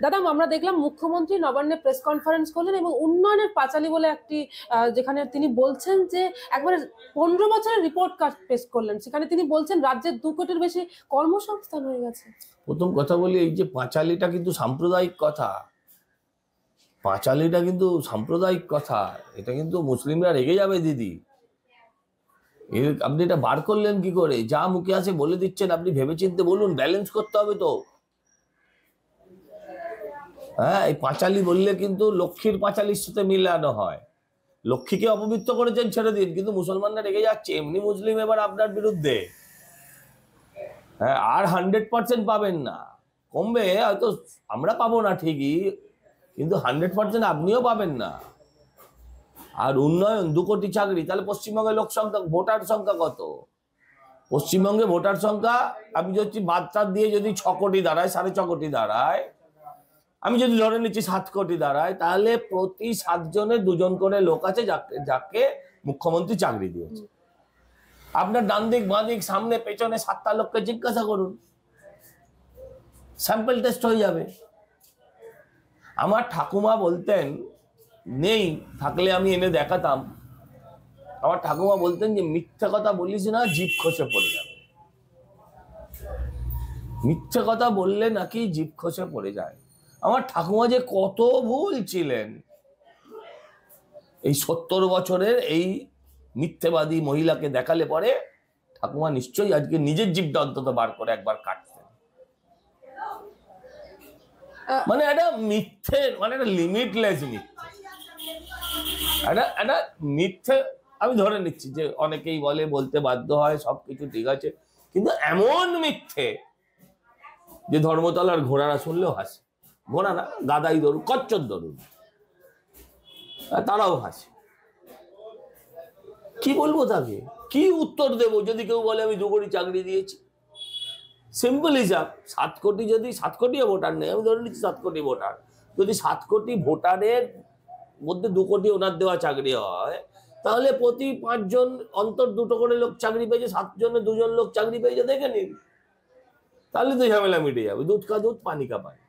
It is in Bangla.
দাদা, আমরা দেখলাম মুখ্যমন্ত্রী নবান্নে প্রেস কনফারেন্স করলেন এবং উন্নয়নের পাঁচালী বলে একটি যেখানে তিনি বলছেন যে একবারে 15 বছরের রিপোর্ট কার্ড পেশ করলেন, সেখানে তিনি বলছেন রাজ্যের 2 কোটির বেশি কর্মসংস্থান হয়ে গেছে। প্রথম কথা বলি, এই যে পাঁচালীটা কিন্তু সাম্প্রদায়িক কথা, পাঁচালীটা কিন্তু সাম্প্রদায়িক কথা, এটা কিন্তু মুসলিমরা রেগে যাবে দিদি। আপনি এটা বার করলেন কি করে? যা মুখে আছে বলে দিচ্ছেন, আপনি ভেবেচিন্তে বলুন, ব্যালেন্স করতে হবে তো। হ্যাঁ, এই পাঁচালী বললে কিন্তু লক্ষ্মীর পাঁচালীর সাথে মিলানো হয়। লক্ষ্মীকে অপবিত্র করেছেন ছেড়ে দিন, কিন্তু মুসলমানরা রেগে যাচ্ছে, এমনি মুসলিম এবার আপনার বিরুদ্ধে। হ্যাঁ, আর 100% পাবেন না, কমবে হয়তো, আমরা পাবো না ঠিকই, কিন্তু 100% আপনিও পাবেন না। আর উন্নয়ন 2 কোটি চাকরি, তাহলে পশ্চিমবঙ্গের লোক সংখ্যা, ভোটার সংখ্যা কত? পশ্চিমবঙ্গে ভোটার সংখ্যা আমি যদি বাচ্চা দিয়ে যদি 6 কোটি দাঁড়ায়, 6.5 কোটি দাঁড়ায়, আমি যদি ধরে নিচ্ছি 7 কোটি দাঁড়ায়, তাহলে প্রতি 7 জনে 2 জন করে লোক আছে যাকে মুখ্যমন্ত্রী চাকরি দিয়েছে। আপনার ডান দিক বাঁ দিক সামনে পেছনে 7টা লোককে জিজ্ঞাসা করুন, স্যাম্পল টেস্ট হয়ে যাবে। আমার ঠাকুমা বলতেন, নেই থাকলে আমি এনে দেখাতাম, আমার ঠাকুমা বলতেন যে মিথ্যে কথা বলিস না, জিভ খসে পড়ে যাবে। মিথ্যে কথা বললে নাকি জিভ খসে পড়ে যায়। আমার ঠাকুমা যে কত ভুল ছিলেন, এই 70 বছরের এই মিথ্যেবাদী মহিলাকে দেখালে পরে ঠাকুমা নিশ্চয়ই আজকে নিজের জিভটা অন্তত বার করে একবার কাটতেন। মানে একটা মিথ্যে, মানে একটা লিমিটলেস মিথ্যে, একটা মিথ্যে। আমি ধরে নিচ্ছি যে অনেকেই বলে, বলতে বাধ্য হয়, সবকিছু ঠিক আছে, কিন্তু এমন মিথ্যে যে ধর্মতলার ঘোড়ারা শুনলেও হাসে। ঘোড়া না, গাদাই ধরুন, কচ্ছর ধরুন, তারাও হাসে। কি বলবো তাকে, কি উত্তর দেব যদি কেউ বলে আমি 2 কোটি চাকরি দিয়েছি? সিম্পল হিসাব, 7 কোটি, যদি 7 কোটিও ভোটার নেই, আমি ধরে নিচ্ছি 7 কোটি ভোটার, যদি 7 কোটি ভোটারের মধ্যে 2 কোটি ওনার দেওয়া চাকরি হয়, তাহলে প্রতি 5 জন অন্তর 2টো করে লোক চাকরি পেয়েছে, 7 জনে 2 জন লোক চাকরি পেয়েছে, দেখে নিন, তাহলে তো ঝামেলা মিটে যাবে। দুধ কা দুধ পানি কা পানি।